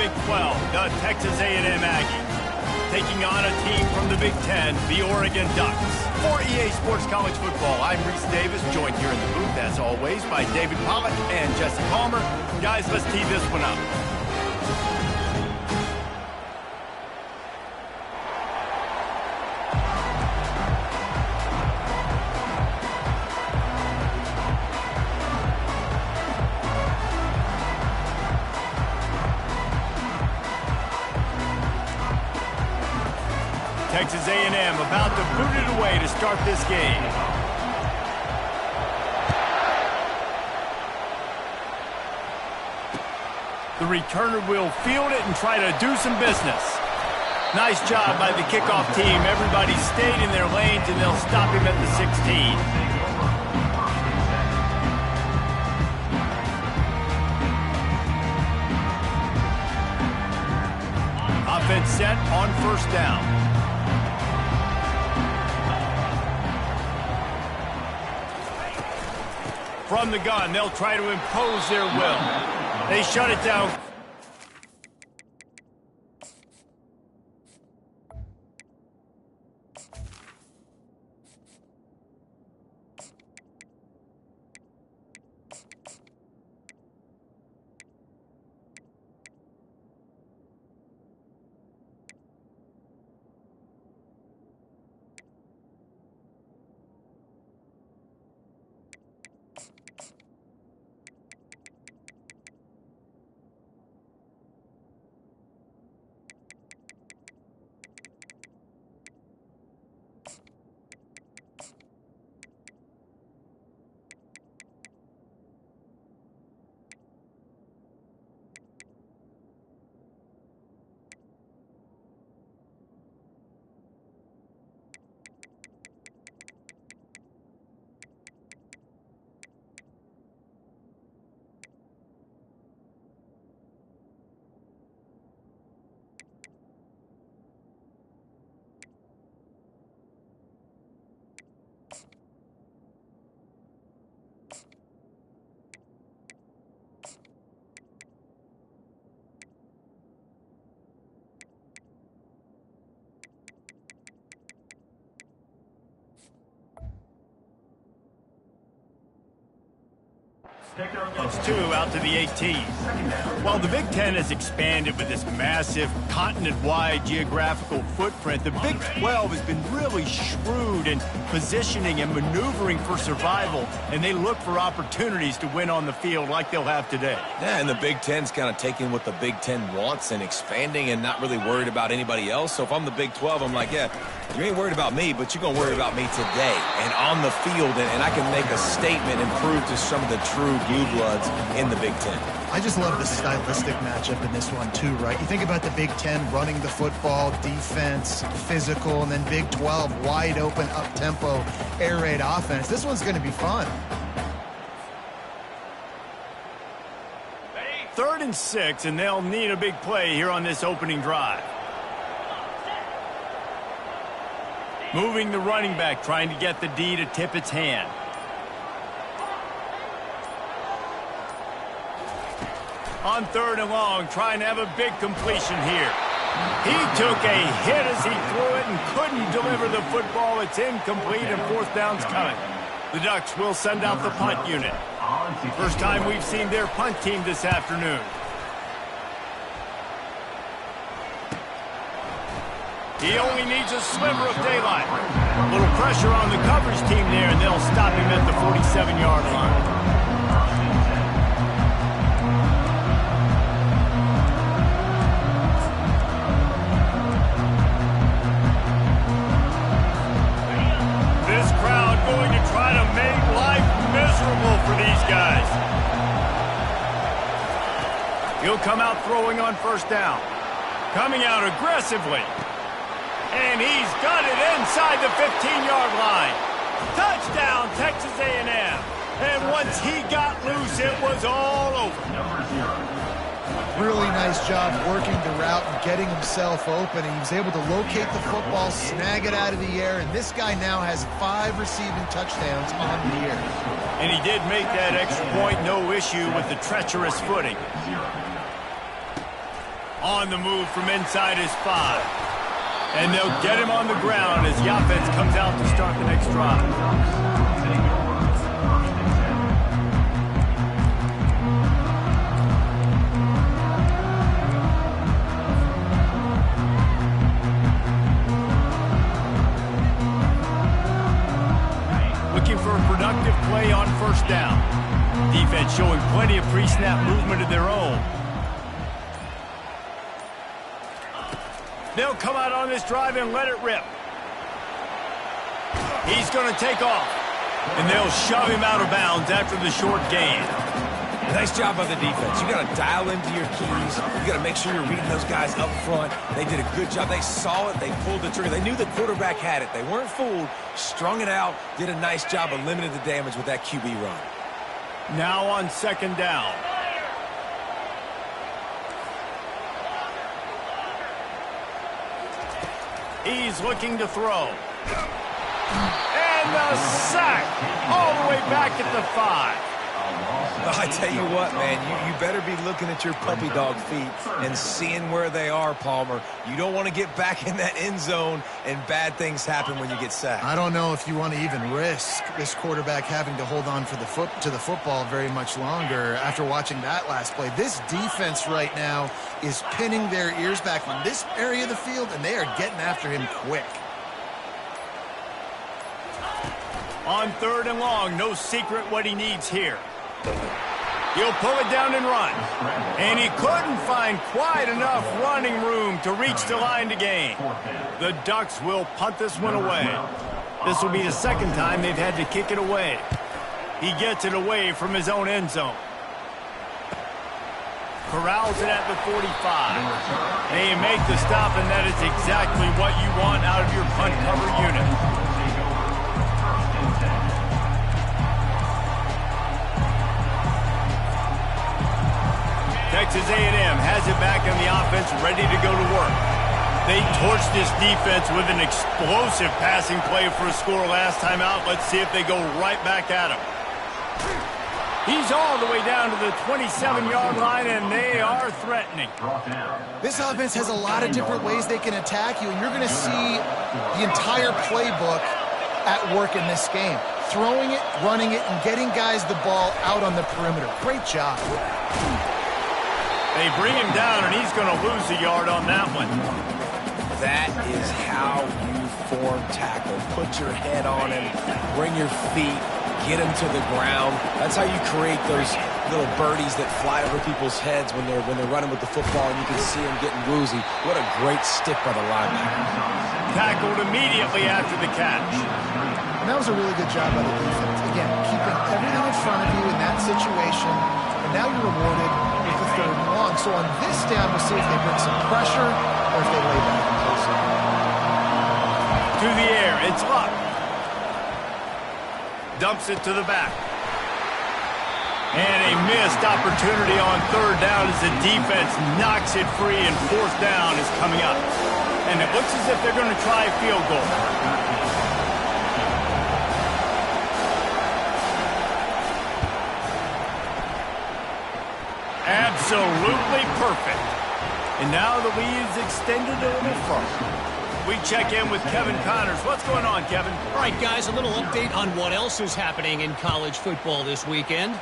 Big 12, the Texas A&M Aggies, taking on a team from the Big 10, the Oregon Ducks. For EA Sports College Football, I'm Reese Davis, joined here in the booth, as always, by David Pollack and Jesse Palmer. Guys, let's tee this one up. Texas A&M about to boot it away to start this game. The returner will field it and try to do some business. Nice job by the kickoff team. Everybody stayed in their lanes, and they'll stop him at the 16. Offense set on first down. From the gun, they'll try to impose their will. They shut it down. It's 2 out to the 18. While the Big Ten has expanded with this massive continent-wide geographical footprint, the Big 12 has been really shrewd in positioning and maneuvering for survival, and they look for opportunities to win on the field like they'll have today. Yeah, and the Big Ten's kind of taking what the Big Ten wants and expanding and not really worried about anybody else. So if I'm the Big 12, I'm like, yeah, you ain't worried about me, but you're going to worry about me today and on the field, and I can make a statement and prove to some of the true blue bloods in the Big Ten. I just love the stylistic matchup in this one too, right? You think about the Big Ten running the football, defense, physical, and then Big 12 wide open, up-tempo, air raid offense. This one's going to be fun. 3rd and 6, and they'll need a big play here on this opening drive. Moving the running back, trying to get the D to tip its hand. On 3rd and long, trying to have a big completion here. He took a hit as he threw it and couldn't deliver the football. It's incomplete, and 4th down's coming. The Ducks will send out the punt unit. First time we've seen their punt team this afternoon. He only needs a sliver of daylight. A little pressure on the coverage team there, and they'll stop him at the 47-yard line. Going to try to make life miserable for these guys. He'll come out throwing on 1st down. Coming out aggressively. And he's got it inside the 15-yard line. Touchdown, Texas A&M. And once he got loose, it was all over. Really nice job working the route and getting himself open. And he was able to locate the football, snag it out of the air, and this guy now has 5 receiving touchdowns on the year. And he did make that extra point, no issue with the treacherous footing. On the move from inside his 5. And they'll get him on the ground as the offense comes out to start the next drive. For a productive play on first down. Defense showing plenty of pre-snap movement of their own. They'll come out on this drive and let it rip. He's going to take off. And they'll shove him out of bounds after the short gain. Nice job by the defense. You got to dial into your keys. You got to make sure you're reading those guys up front. They did a good job. They saw it. They pulled the trigger. They knew the quarterback had it. They weren't fooled. Strung it out. Did a nice job of limiting the damage with that QB run. Now on second down. He's looking to throw. And the sack all the way back at the 5. I tell you what, man, you better be looking at your puppy dog feet and seeing where they are, Palmer. You don't want to get back in that end zone and bad things happen when you get sacked. I don't know if you want to even risk this quarterback having to hold on for the football very much longer after watching that last play. This defense right now is pinning their ears back on this area of the field, and they are getting after him quick. On third and long, no secret what he needs here. He'll pull it down and run. And he couldn't find quite enough running room to reach the line to gain. The Ducks will punt this one away. This will be the second time they've had to kick it away. He gets it away from his own end zone. Corrals it at the 45. They make the stop, and that is exactly what you want out of your punt cover unit. Texas A&M has it back on the offense, ready to go to work. They torched this defense with an explosive passing play for a score last time out. Let's see if they go right back at him. He's all the way down to the 27-yard line, and they are threatening. This offense has a lot of different ways they can attack you, and you're going to see the entire playbook at work in this game. Throwing it, running it, and getting guys the ball out on the perimeter. Great job. They bring him down, and he's going to lose a yard on that one. That is how you form tackle. Put your head on him, bring your feet, get him to the ground. That's how you create those little birdies that fly over people's heads when they're running with the football, and you can see them getting woozy. What a great stick by the linebacker. Tackled immediately after the catch. And that was a really good job by the defense. Again, keeping everything in front of you in that situation, and now you're rewarded with the third and long. So on this down, we'll see if they bring some pressure or if they lay back and close it. To the air, it's Luck. Dumps it to the back. And a missed opportunity on third down as the defense knocks it free, and fourth down is coming up. And it looks as if they're going to try a field goal. Absolutely perfect. And now the lead is extended a little further. We check in with Kevin Connors. What's going on, Kevin? All right, guys, a little update on what else is happening in college football this weekend.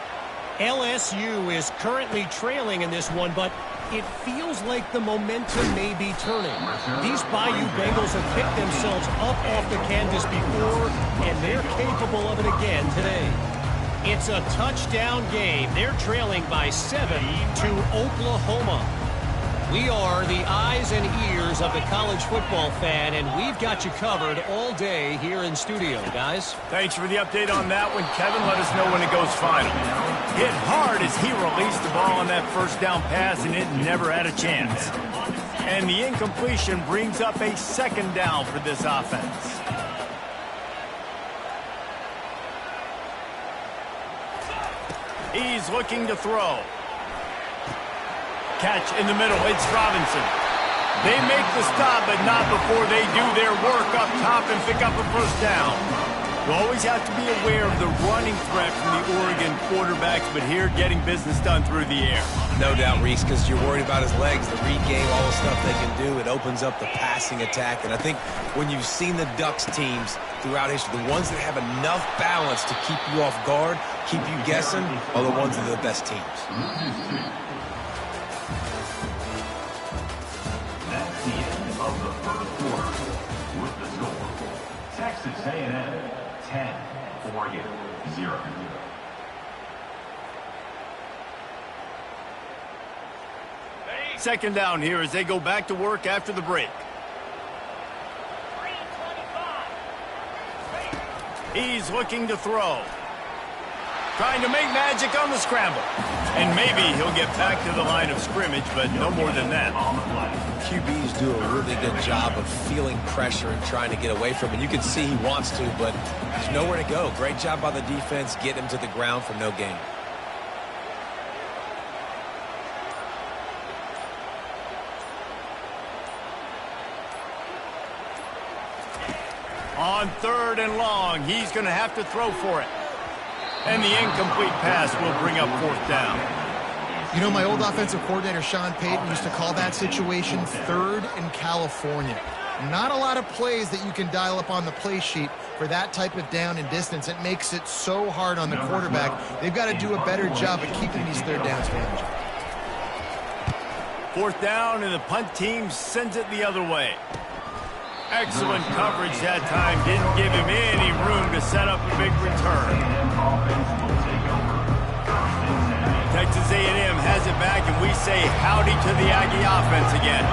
LSU is currently trailing in this one, but it feels like the momentum may be turning. These Bayou Bengals have picked themselves up off the canvas before, and they're capable of it again today. It's a touchdown game. They're trailing by 7 to Oklahoma. We are the eyes and ears of the college football fan, and we've got you covered all day here in studio, guys. Thanks for the update on that one, Kevin. Let us know when it goes final. Hit hard as he released the ball on that first down pass, and it never had a chance. And the incompletion brings up a second down for this offense. He's looking to throw. Catch in the middle. It's Robinson. They make the stop, but not before they do their work up top and pick up a first down. You always have to be aware of the running threat from the Oregon quarterbacks, but here getting business done through the air. No doubt, Reese, because you're worried about his legs, the read game, all the stuff they can do. It opens up the passing attack. And I think when you've seen the Ducks teams throughout history, the ones that have enough balance to keep you off guard, keep you guessing, are the ones that are the best teams. That's the end of the first quarter. With the score, Texas A&M 10, Oregon 0. Second down here as they go back to work after the break. He's looking to throw. Trying to make magic on the scramble. And maybe he'll get back to the line of scrimmage, but no more than that. QBs do a really good job of feeling pressure and trying to get away from it. You can see he wants to, but there's nowhere to go. Great job by the defense, get him to the ground for no gain. On 3rd and long, he's going to have to throw for it. And the incomplete pass will bring up 4th down. You know, my old offensive coordinator, Sean Payton, used to call that situation 3rd and California. Not a lot of plays that you can dial up on the play sheet for that type of down and distance. It makes it so hard on the quarterback. They've got to do a better job of keeping these 3rd downs manageable. 4th down, and the punt team sends it the other way. Excellent coverage that time. Didn't give him any room to set up a big return. Texas A&M has it back, and we say howdy to the Aggie offense again.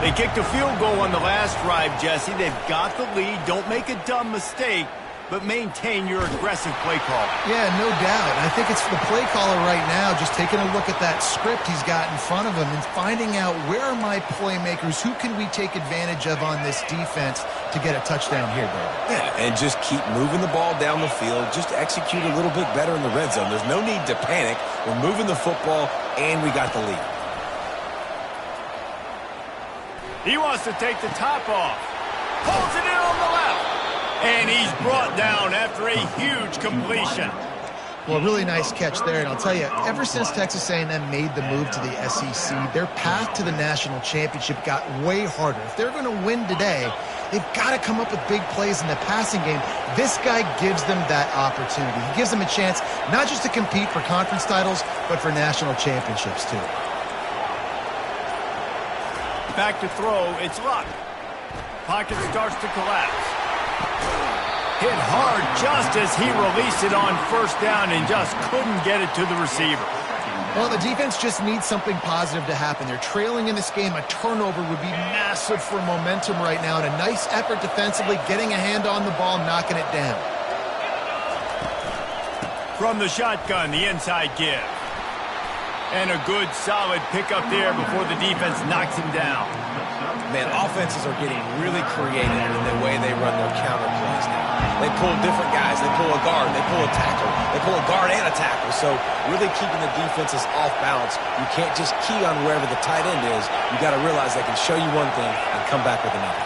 They kicked a field goal on the last drive, Jesse. They've got the lead. Don't make a dumb mistake, but maintain your aggressive play call. Yeah, no doubt. I think it's the play caller right now just taking a look at that script he's got in front of him and finding out where are my playmakers, who can we take advantage of on this defense to get a touchdown here, David. Yeah, and just keep moving the ball down the field. Just execute a little bit better in the red zone. There's no need to panic. We're moving the football, and we got the lead. He wants to take the top off. Pulls it in on the left. And he's brought down after a huge completion. Well, really nice catch there. And I'll tell you, ever since Texas A&M made the move to the SEC, their path to the national championship got way harder. If they're going to win today, they've got to come up with big plays in the passing game. This guy gives them that opportunity. He gives them a chance not just to compete for conference titles, but for national championships, too. Back to throw, it's Luck. Pocket starts to collapse. Hit hard just as he released it on 1st down and just couldn't get it to the receiver. Well, the defense just needs something positive to happen. They're trailing in this game. A turnover would be massive for momentum right now, and a nice effort defensively, getting a hand on the ball, knocking it down. From the shotgun, the inside give. And a good, solid pickup there before the defense knocks him down. Man, offenses are getting really creative in the way they run their counter plays now. They pull different guys. They pull a guard. They pull a tackle. They pull a guard and a tackle. So really keeping the defenses off balance. You can't just key on wherever the tight end is. You got to realize they can show you one thing and come back with another.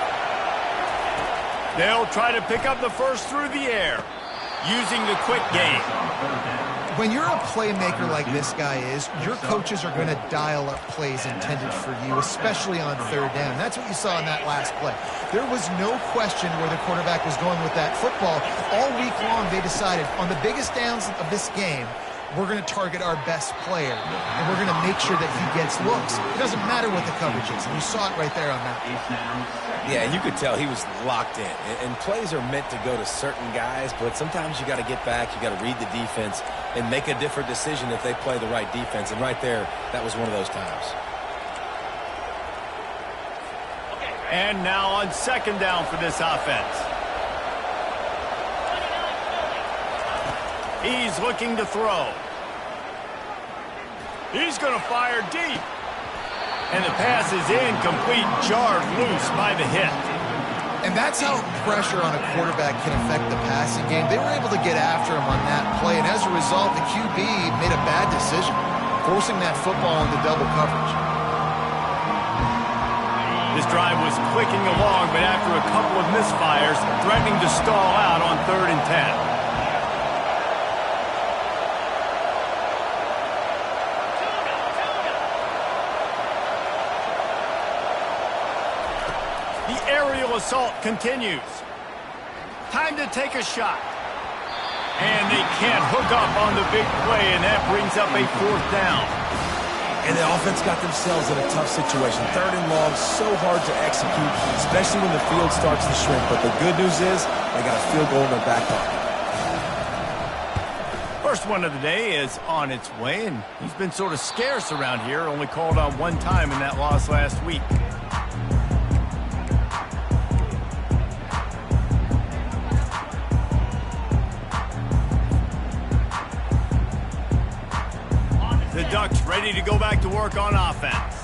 They'll try to pick up the first through the air, using the quick game. When you're a playmaker like this guy is, your coaches are going to dial up plays intended for you, especially on 3rd down. That's what you saw in that last play. There was no question where the quarterback was going with that football. All week long, they decided on the biggest downs of this game, we're going to target our best player, and we're going to make sure that he gets looks. It doesn't matter what the coverage is, and you saw it right there on that. Yeah, you could tell he was locked in. And plays are meant to go to certain guys, but sometimes you got to get back, you got to read the defense, and make a different decision if they play the right defense. And right there, that was one of those times. And now on 2nd down for this offense. He's looking to throw. He's going to fire deep. And the pass is incomplete, jarred loose by the hit. And that's how pressure on a quarterback can affect the passing game. They were able to get after him on that play, and as a result, the QB made a bad decision, forcing that football into double coverage. This drive was clicking along, but after a couple of misfires, threatening to stall out on 3rd and 10. The aerial assault continues. Time to take a shot. And they can't hook up on the big play, and that brings up a 4th down. And the offense got themselves in a tough situation. 3rd and long, so hard to execute, especially when the field starts to shrink. But the good news is they got a field goal in their back pocket. First one of the day is on its way, and he's been sort of scarce around here, only called on one time in that loss last week. The Ducks ready to go back to work on offense.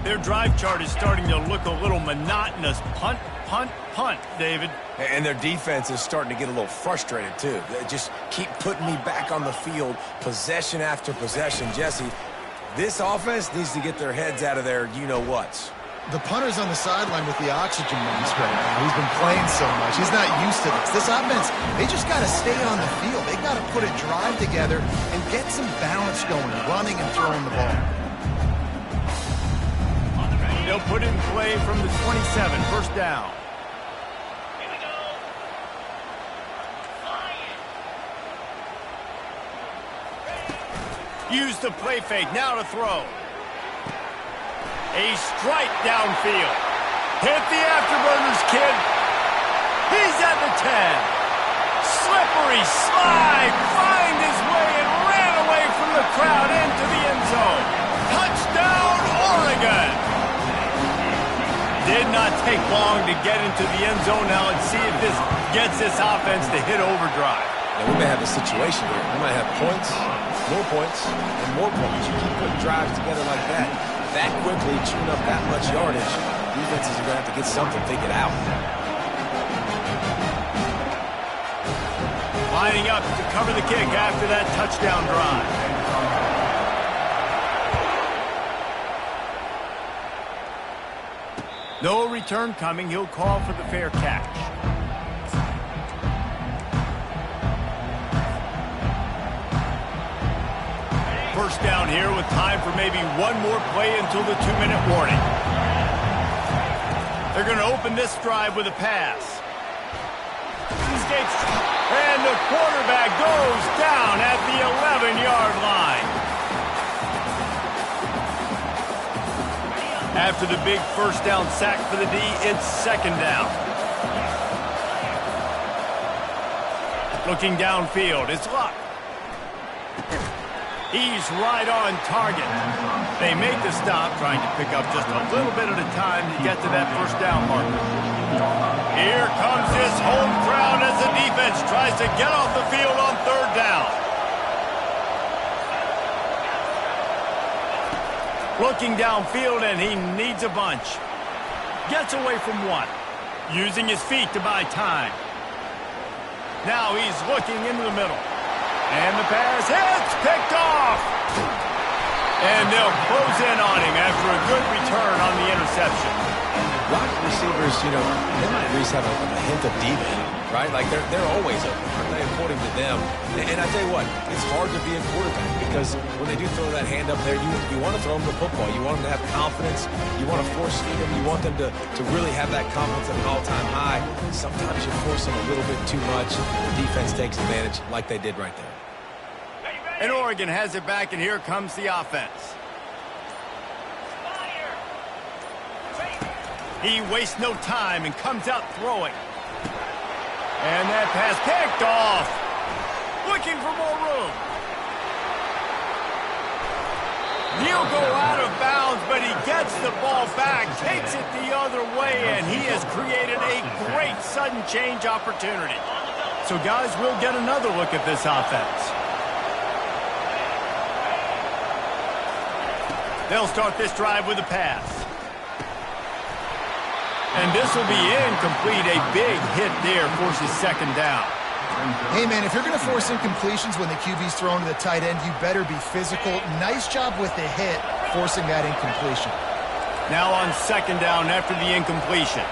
Their drive chart is starting to look a little monotonous. Punt, punt, punt, David. And their defense is starting to get a little frustrated, too. They just keep putting me back on the field, possession after possession. Jesse, this offense needs to get their heads out of their you-know-whats. The punter's on the sideline with the oxygen mask right now. He's been playing so much. He's not used to this. This offense, they just got to stay on the field. They got to put a drive together and get some balance going, running and throwing the ball. They'll put in play from the 27, 1st down. Use the play fake, now to throw. A strike downfield. Hit the afterburners, kid. He's at the 10. Slippery slide. Find his way and ran away from the crowd into the end zone. Touchdown, Oregon. Did not take long to get into the end zone. Now let's see if this gets this offense to hit overdrive. Now, we may have a situation here. We might have points, and more points. You keep putting drives together like that quickly, chewing up that much yardage, defenses are going to have to get something figured out. Lining up to cover the kick after that touchdown drive. No return coming. He'll call for the fair catch. First down here with time for maybe one more play until the 2-minute warning. They're going to open this drive with a pass. Skates, and the quarterback goes down at the 11-yard line. After the big first down sack for the D, it's 2nd down. Looking downfield, it's Luck. He's right on target. They make the stop, trying to pick up just a little bit at a time to get to that first down marker. Here comes this home crowd as the defense tries to get off the field on 3rd down. Looking downfield, and he needs a bunch. Gets away from one. Using his feet to buy time. Now he's looking into the middle. And the pass hits, picked off. And they'll close in on him after a good return on the interception. Wide receivers, they might at least have a hint of deep, right? Like they're always open, aren't they, according to them? And I tell you what, it's hard to be a quarterback because when they do throw that hand up there, you want to throw them the football. You want them to have confidence. You want to force feed them. You want them to really have that confidence at an all-time high. Sometimes you force them a little bit too much. The defense takes advantage like they did right there. And Oregon has it back, and here comes the offense. He wastes no time and comes out throwing. And that pass picked off. Looking for more room. He'll go out of bounds, but he gets the ball back, takes it the other way, and he has created a great sudden change opportunity. So, guys, we'll get another look at this offense. They'll start this drive with a pass. And this will be incomplete. A big hit there forces 2nd down. Hey, man, if you're going to force incompletions when the QB's thrown to the tight end, you better be physical. Nice job with the hit, forcing that incompletion. Now on second down after the incompletion.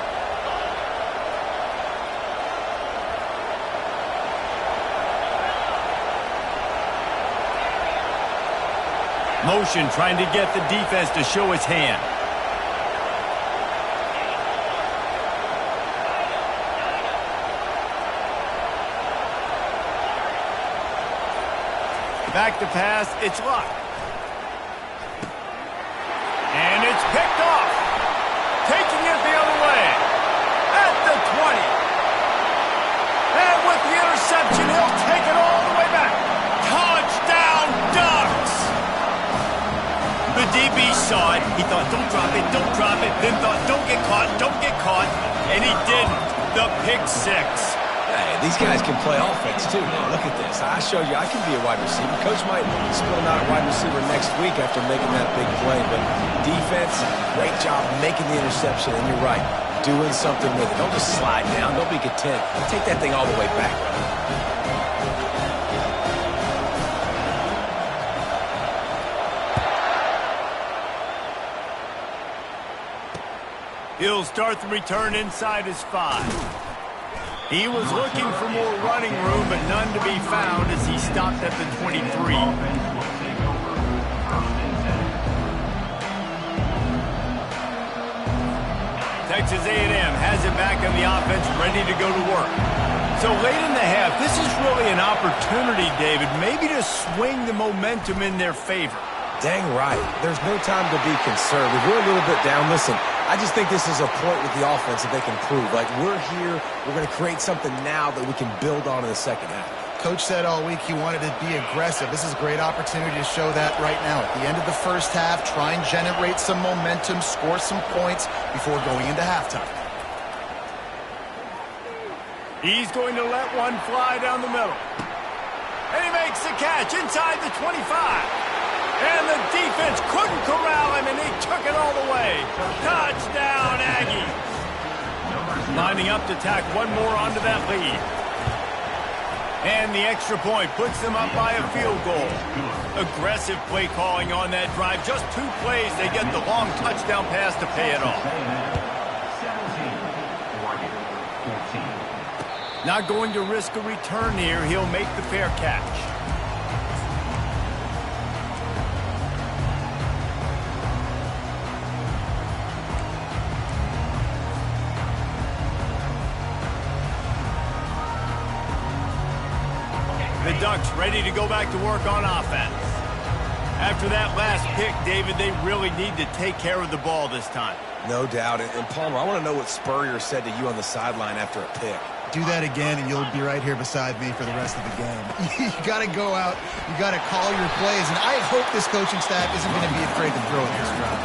Motion trying to get the defense to show his hand. Back to pass, it's locked. And it's picked off. Taking it the other way. At the 20. And with the interception, he'll take it all the way back. Touchdown, Ducks! The DB saw it. He thought, don't drop it, don't drop it. Then thought, don't get caught, don't get caught. And he didn't. The pick six. Hey, these guys can play offense, too. Now, look at this. I showed you I can be a wide receiver. Coach might split him out at wide receiver next week after making that big play. But defense, great job making the interception. And you're right, doing something with it. Don't just slide down. Don't be content. Take that thing all the way back. He'll start the return inside his 5. He was looking for more running room, but none to be found as he stopped at the 23. Texas A&M has it back on the offense, ready to go to work. So late in the half, this is really an opportunity, David, maybe to swing the momentum in their favor. Dang right. There's no time to be concerned. If we're a little bit down, listen, I just think this is a point with the offense that they can prove. Like, we're here, we're going to create something now that we can build on in the second half. Coach said all week he wanted to be aggressive. This is a great opportunity to show that right now. At the end of the first half, try and generate some momentum, score some points before going into halftime. He's going to let one fly down the middle. And he makes the catch inside the 25. And the defense couldn't corral him, and he took it all the way. Touchdown, Aggie. Lining up to tack one more onto that lead. And the extra point puts them up by a field goal. Aggressive play calling on that drive. Just 2 plays, they get the long touchdown pass to pay it off. 17, 14. Not going to risk a return here. He'll make the fair catch. The Ducks ready to go back to work on offense. After that last pick, David, they really need to take care of the ball this time. No doubt. And Palmer, I want to know what Spurrier said to you on the sideline after a pick. Do that again, and you'll be right here beside me for the rest of the game. You got to go out. You got to call your plays. And I hope this coaching staff isn't going to be afraid to throw at this drive.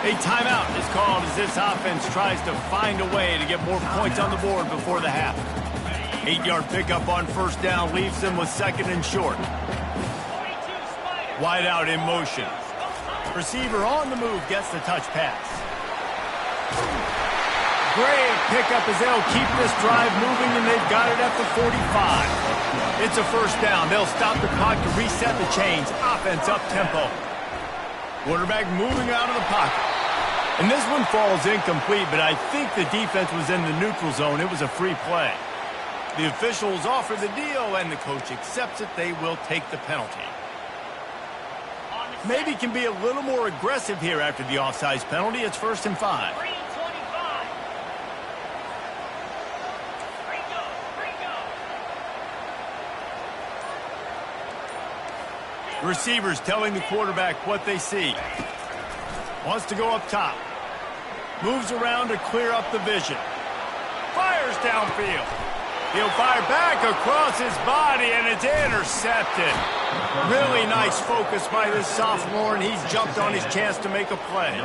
A timeout is called as this offense tries to find a way to get more points on the board before the half. 8-yard pickup on first down leaves them with second and short. Wide out in motion. Receiver on the move gets the touch pass. Great pickup as they'll keep this drive moving, and they've got it at the 45. It's a first down. They'll stop the clock to reset the chains. Offense up-tempo. Quarterback moving out of the pocket. And this one falls incomplete, but I think the defense was in the neutral zone. It was a free play. The officials offer the deal, and the coach accepts it. They will take the penalty. Maybe can be a little more aggressive here after the offsides penalty. It's 1st and 5. Receivers telling the quarterback what they see. Wants to go up top. Moves around to clear up the vision. Fires downfield. He'll fire back across his body, and it's intercepted. Really nice focus by this sophomore, and he's jumped on his chance to make a play.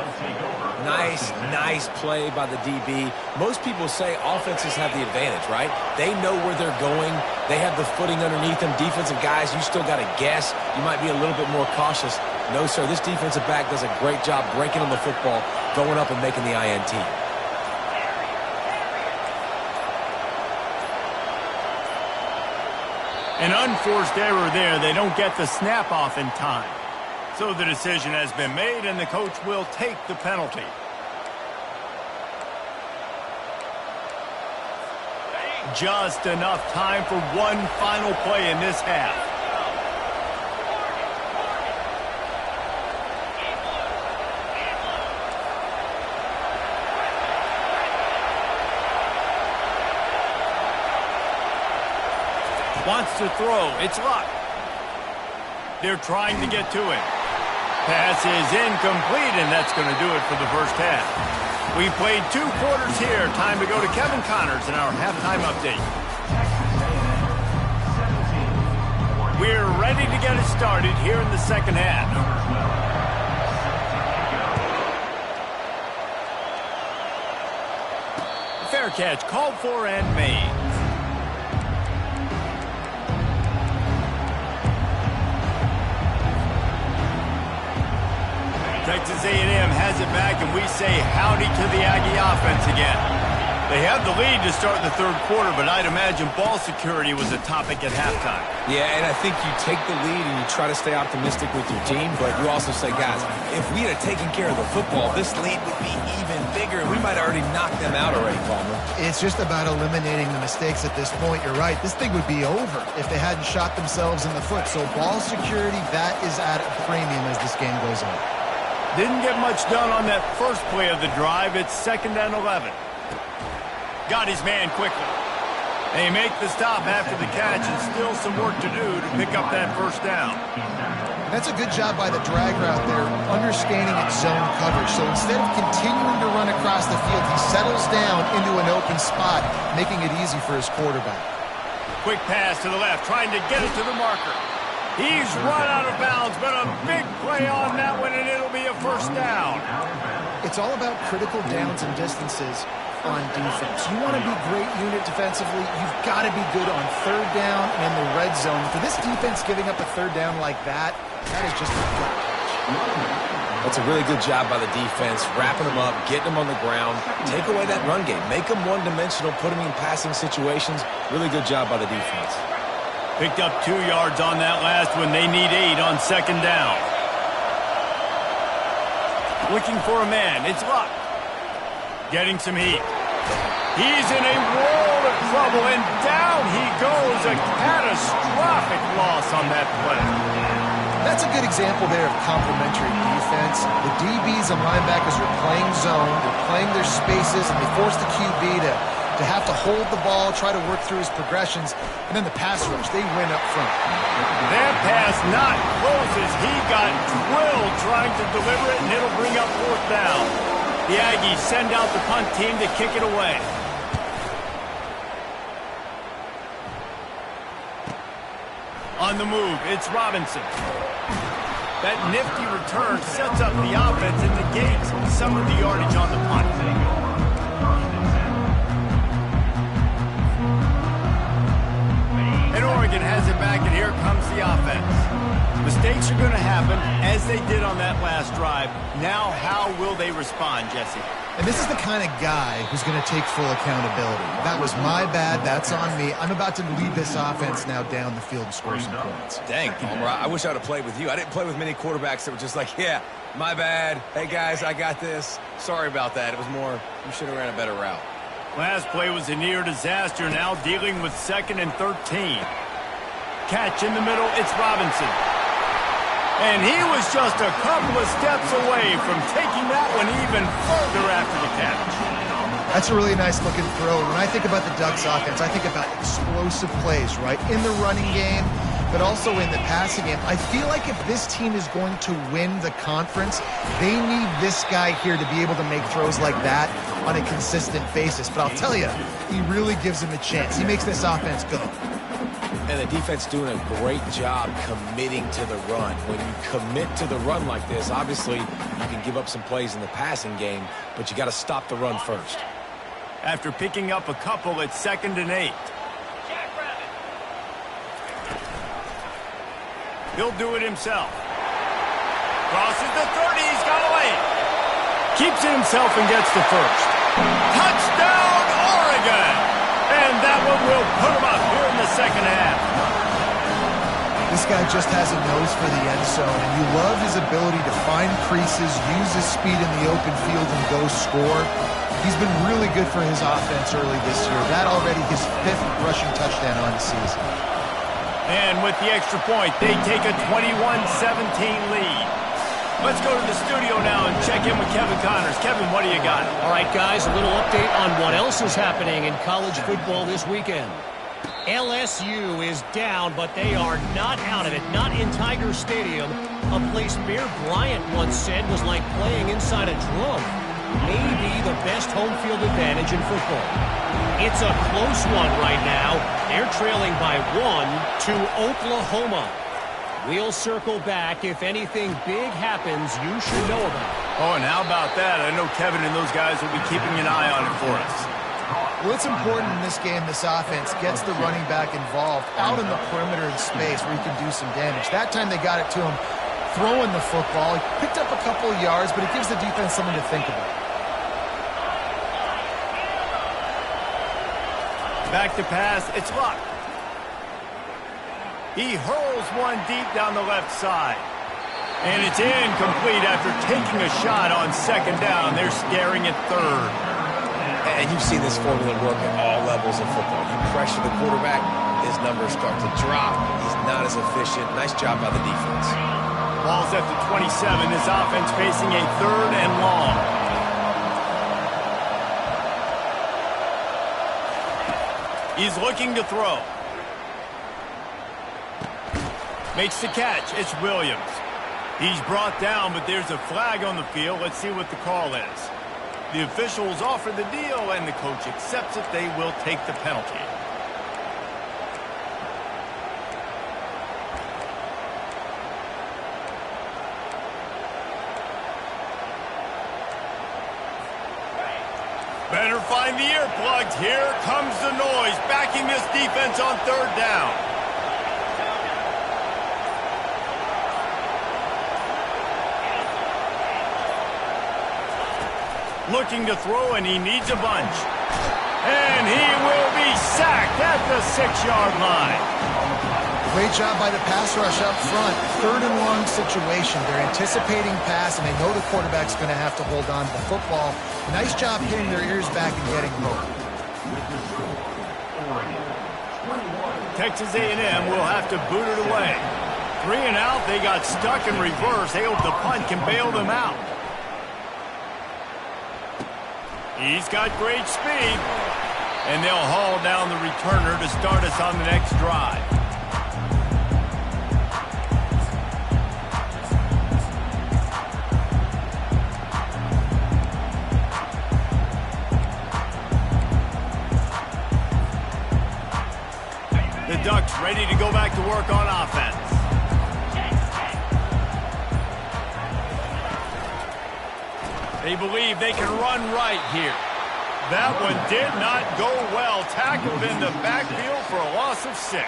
Nice play by the DB. Most people say offenses have the advantage, right? They know where they're going. They have the footing underneath them. Defensive guys, you still got to guess. You might be a little bit more cautious. No, sir, this defensive back does a great job breaking on the football, going up and making the INT. An unforced error there. They don't get the snap off in time. So the decision has been made, and the coach will take the penalty. Just enough time for one final play in this half. Wants to throw. It's Luck. They're trying to get to it. Pass is incomplete, and that's going to do it for the first half. We played 2 quarters here. Time to go to Kevin Connors in our halftime update. We're ready to get it started here in the second half. Fair catch called for and made. Texas A&M has it back, and we say howdy to the Aggie offense again. They have the lead to start the third quarter, but I'd imagine ball security was a topic at halftime. Yeah, and I think you take the lead and you try to stay optimistic with your team, but you also say, guys, if we had taken care of the football, this lead would be even bigger, and we might have already knocked them out already, Palmer. It's just about eliminating the mistakes at this point. You're right. This thing would be over if they hadn't shot themselves in the foot. So ball security, that is at a premium as this game goes on. Didn't get much done on that first play of the drive. It's 2nd and 11. Got his man quickly. They make the stop after the catch, and still some work to do to pick up that first down. That's a good job by the drag route there, understanding its zone coverage. So instead of continuing to run across the field, he settles down into an open spot, making it easy for his quarterback. Quick pass to the left, trying to get it to the marker. He's run out of bounds, but a big play on that one, and it'll be a first down. It's all about critical downs and distances on defense. You want to be great unit defensively, you've got to be good on third down and in the red zone. For this defense giving up a third down like that, that is just a gut punch. That's a really good job by the defense, wrapping them up, getting them on the ground, take away that run game, make them one-dimensional, put them in passing situations. Really good job by the defense. Picked up 2 yards on that last one. They need 8 on 2nd down. Looking for a man. It's Luck. Getting some heat. He's in a world of trouble, and down he goes. A catastrophic loss on that play. That's a good example there of complementary defense. The DBs and linebackers are playing zone, they're playing their spaces, and they force the QB to have to hold the ball, try to work through his progressions, and then the pass rush, they win up front. That pass not close as he got drilled trying to deliver it, and it'll bring up 4th down. The Aggies send out the punt team to kick it away. On the move, it's Robinson. That nifty return sets up the offense and negates some of the yardage on the punt. And Oregon has it back, and here comes the offense. Mistakes are going to happen, as they did on that last drive. Now, how will they respond, Jesse? And this is the kind of guy who's going to take full accountability. That was my bad. That's on me. I'm about to lead this offense now down the field and score some points. Dang, Palmer, I wish I would have played with you. I didn't play with many quarterbacks that were just like, yeah, my bad. Hey, guys, I got this. Sorry about that. It was more, you should have ran a better route. Last play was a near disaster, now dealing with 2nd and 13. Catch in the middle, it's Robinson. And he was just a couple of steps away from taking that one even further after the catch. That's a really nice looking throw. When I think about the Ducks offense, I think about explosive plays, right? In the running game, but also in the passing game. I feel like if this team is going to win the conference, they need this guy here to be able to make throws like that on a consistent basis. But I'll tell you, he really gives him a chance. He makes this offense go. And the defense doing a great job committing to the run. When you commit to the run like this, obviously you can give up some plays in the passing game, but you got to stop the run first. After picking up a couple, it's 2nd and 8. He'll do it himself. Crosses the 30, he's got away. Keeps it himself and gets the first. Touchdown, Oregon! And that one will put him up here in the second half. This guy just has a nose for the end zone, and you love his ability to find creases, use his speed in the open field, and go score. He's been really good for his offense early this year. That already his 5th rushing touchdown on the season. And with the extra point, they take a 21-17 lead. Let's go to the studio now and check in with Kevin Connors. Kevin, what do you got? All right, guys, a little update on what else is happening in college football this weekend. LSU is down, but they are not out of it. Not in Tiger Stadium, a place Bear Bryant once said was like playing inside a drum. Maybe the best home field advantage in football. It's a close one right now. They're trailing by 1 to Oklahoma. We'll circle back. If anything big happens, you should know about it. Oh, and how about that? I know Kevin and those guys will be keeping an eye on it for us. Well, it's important in this game, this offense gets the running back involved out in the perimeter in space where he can do some damage. That time they got it to him throwing the football. He picked up a couple of yards, but it gives the defense something to think about. Back to pass, it's Luck. He hurls one deep down the left side. And it's incomplete after taking a shot on 2nd down. They're staring at 3rd. And you've seen this formula work at all levels of football. You pressure the quarterback, his numbers start to drop. He's not as efficient. Nice job by the defense. Ball's at the 27. His offense facing a 3rd and long. He's looking to throw. Makes the catch. It's Williams. He's brought down, but there's a flag on the field. Let's see what the call is. The officials offer the deal, and the coach accepts it. They will take the penalty. Better find the earplugs. Here comes the noise, backing this defense on 3rd down. Looking to throw, and he needs a bunch. And he will be sacked at the 6-yard line. Great job by the pass rush up front. 3rd and long situation. They're anticipating pass, and they know the quarterback's going to have to hold on to the football. Nice job hitting their ears back and getting home. Texas A&M will have to boot it away. 3 and out. They got stuck in reverse. They hope the punt can bail them out. He's got great speed. And they'll haul down the returner to start us on the next drive. The Ducks ready to go back to work on offense. They believe they can run right here. That one did not go well. Tackled in the backfield for a loss of 6.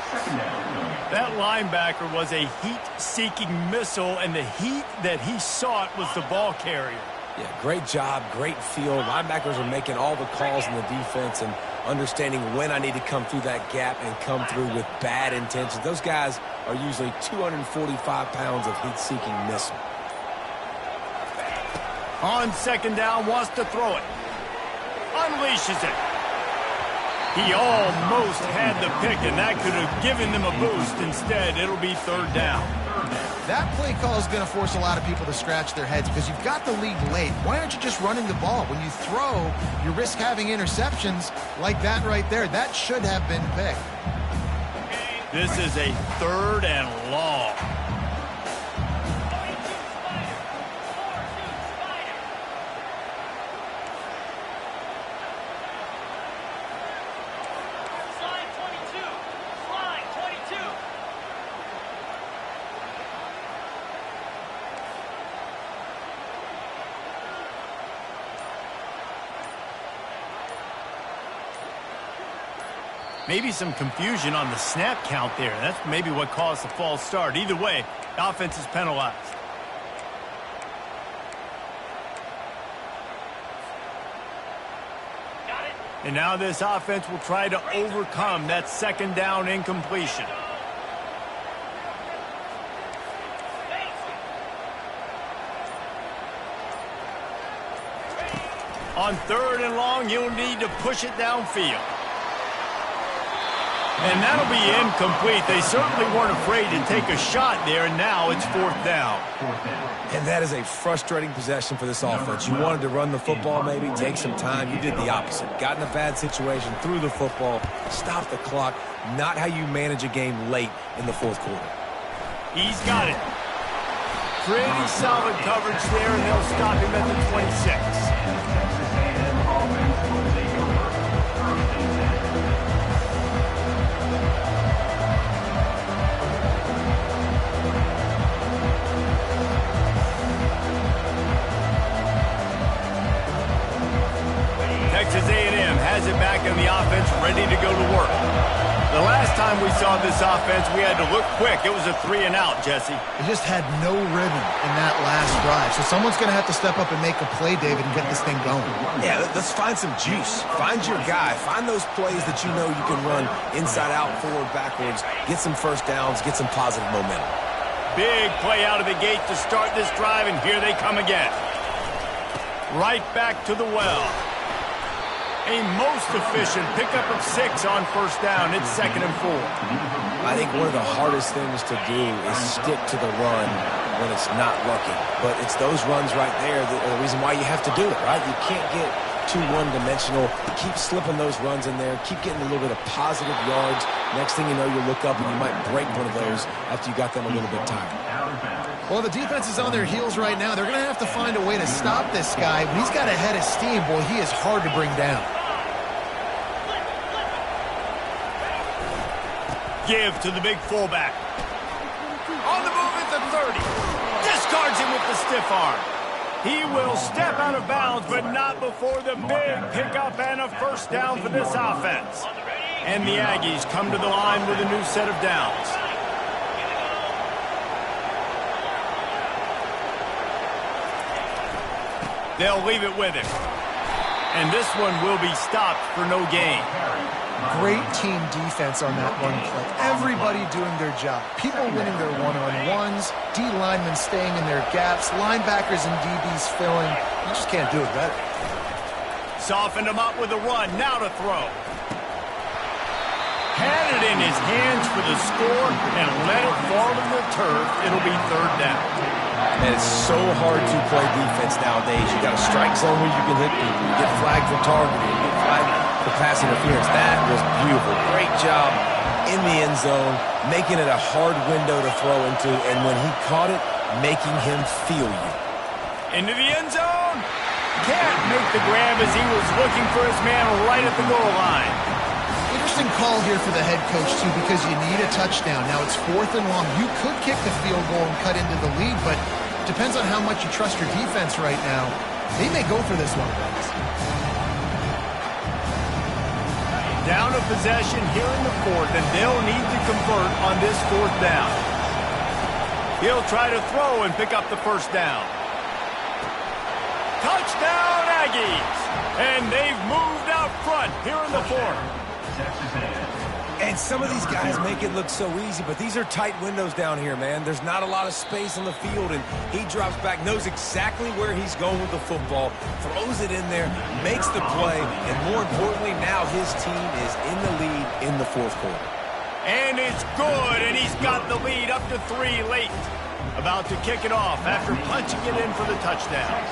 That linebacker was a heat-seeking missile, and the heat that he sought was the ball carrier. Yeah, great job, great field. Linebackers are making all the calls in the defense and understanding when I need to come through that gap and come through with bad intentions. Those guys are usually 245 pounds of heat-seeking missile. On 2nd down, wants to throw it. Unleashes it. He almost had the pick, and that could have given them a boost. Instead, it'll be 3rd down. That play call is going to force a lot of people to scratch their heads because you've got the lead late. Why aren't you just running the ball? When you throw, you risk having interceptions like that right there. That should have been picked. This is a 3rd and long. Maybe some confusion on the snap count there. That's maybe what caused the false start. Either way, the offense is penalized. And now this offense will try to overcome that 2nd down incompletion. On 3rd and long, you'll need to push it downfield. And that'll be incomplete. They certainly weren't afraid to take a shot there, and now it's 4th down. And that is a frustrating possession for this offense. You wanted to run the football, maybe, take some time. You did the opposite. Got in a bad situation, threw the football, stopped the clock. Not how you manage a game late in the 4th quarter. He's got it. Pretty solid coverage there, and they'll stop him at the 26. Texas A&M has it back in the offense, ready to go to work. The last time we saw this offense, we had to look quick. It was a 3-and-out, Jesse. They just had no rhythm in that last drive. So someone's going to have to step up and make a play, David, and get this thing going. Yeah, let's find some juice. Find your guy. Find those plays that you know you can run inside out, forward, backwards. Get some first downs. Get some positive momentum. Big play out of the gate to start this drive, and here they come again. Right back to the well. A most efficient pickup of 6 on 1st down. It's 2nd and 4. I think one of the hardest things to do is stick to the run when it's not working. But it's those runs right there that are the reason why you have to do it, right? You can't get too one-dimensional. Keep slipping those runs in there. Keep getting a little bit of positive yards. Next thing you know, you look up and you might break one of those after you got them a little bit tired. Well, the defense is on their heels right now. They're going to have to find a way to stop this guy. When he's got a head of steam, boy, he is hard to bring down. Give to the big fullback. On the move at the 30. Discards him with the stiff arm. He will step out of bounds, but not before the big pickup and a 1st down for this offense. And the Aggies come to the line with a new set of downs. They'll leave it with him. And this one will be stopped for no gain. Great team defense on that one play. Everybody doing their job. People winning their one-on-ones, D linemen staying in their gaps, linebackers and DBs filling. You just can't do it better. Softened him up with a run. Now to throw. Had it in his hands for the score and let it fall to the turf. It'll be 3rd down. And it's so hard to play defense nowadays. You got a strike zone where you can hit people. You get flagged for targeting. You get flagged for pass interference. That was beautiful. Great job in the end zone, making it a hard window to throw into, and when he caught it, making him feel you. Into the end zone. Can't make the grab as he was looking for his man right at the goal line. Interesting call here for the head coach, too, because you need a touchdown. Now it's 4th and long. You could kick the field goal and cut into the lead, but depends on how much you trust your defense right now. They may go for this one, guys. Down a possession here in the 4th, and they'll need to convert on this 4th down. He'll try to throw and pick up the 1st down. Touchdown, Aggies! And they've moved out front here in the 4th. And some of these guys make it look so easy, but these are tight windows down here, man. There's not a lot of space on the field, and he drops back, knows exactly where he's going with the football, throws it in there, makes the play, and more importantly, now his team is in the lead in the 4th quarter. And it's good, and he's got the lead up to 3 late. About to kick it off after punching it in for the touchdown.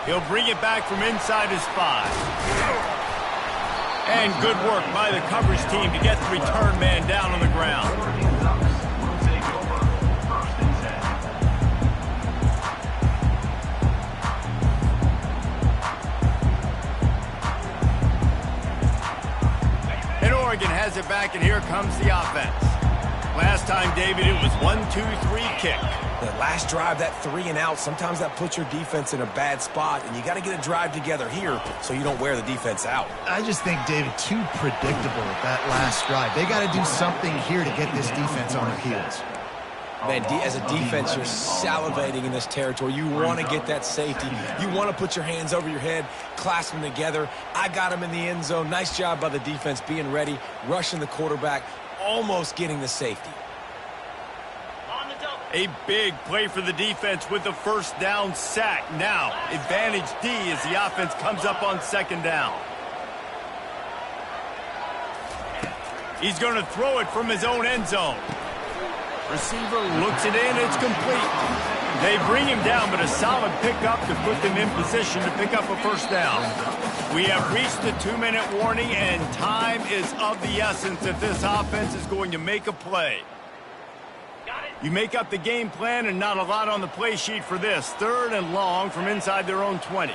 He'll bring it back from inside his 5. And good work by the coverage team to get the return man down on the ground. And Oregon has it back, and here comes the offense. Last time, David, it was 1-2-3 kick. The last drive, that 3-and-out, sometimes that puts your defense in a bad spot, and you got to get a drive together here so you don't wear the defense out. I just think, David, too predictable that last drive. They got to do something here to get this defense on their heels. Man, as a defense, you're salivating in this territory. You want to get that safety. You want to put your hands over your head, clasp them together. I got him in the end zone. Nice job by the defense being ready, rushing the quarterback, almost getting the safety. On the double. A big play for the defense with the first down sack. Now, advantage D as the offense comes up on second down. He's going to throw it from his own end zone. Receiver looks it in, it's complete. They bring him down, but a solid pickup to put them in position to pick up a first down. We have reached the 2-minute warning, and time is of the essence if this offense is going to make a play. You make up the game plan and not a lot on the play sheet for this. 3rd and long from inside their own 20.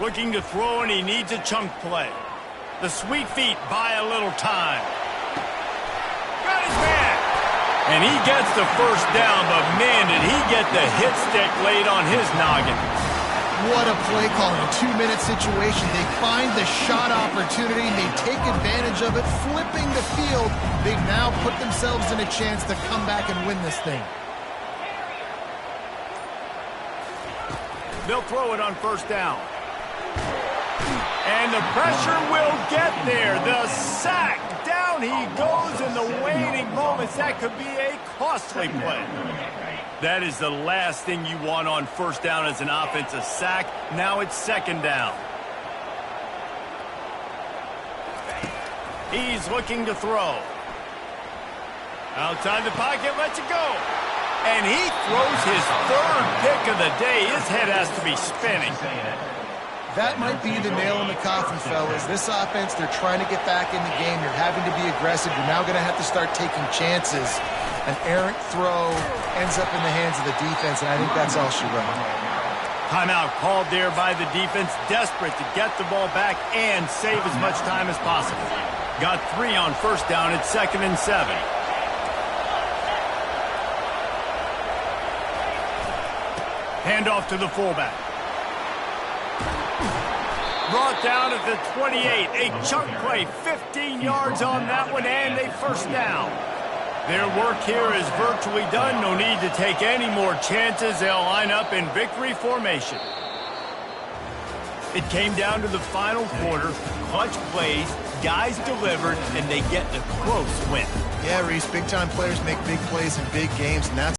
Looking to throw, and he needs a chunk play. The sweet feet buy a little time. Got his man. And he gets the first down, but man, did he get the hit stick laid on his noggin. What a play call in a 2-minute situation. They find the shot opportunity. They take advantage of it, flipping the field. They now put themselves in a chance to come back and win this thing. They'll throw it on first down. And the pressure will get there. The sack. Down he goes in the waning moments. That could be a costly play. That is the last thing you want on first down as an offensive sack. Now it's second down. He's looking to throw. Outside the pocket, lets it go. And he throws his 3rd pick of the day. His head has to be spinning. That might be the nail in the coffin, fellas. This offense, they're trying to get back in the game. You're having to be aggressive. You're now going to have to start taking chances. An errant throw ends up in the hands of the defense, and I think that's all she wrote. Timeout called there by the defense, desperate to get the ball back and save as much time as possible. Got 3 on first down. It's 2nd and 7. Handoff to the fullback. Brought down at the 28. A chunk play, 15 yards on that one, and a first down. Their work here is virtually done. No need to take any more chances. They'll line up in victory formation. It came down to the final quarter. Clutch plays, guys delivered, and they get a close win. Yeah, Reese, big-time players make big plays in big games, and that's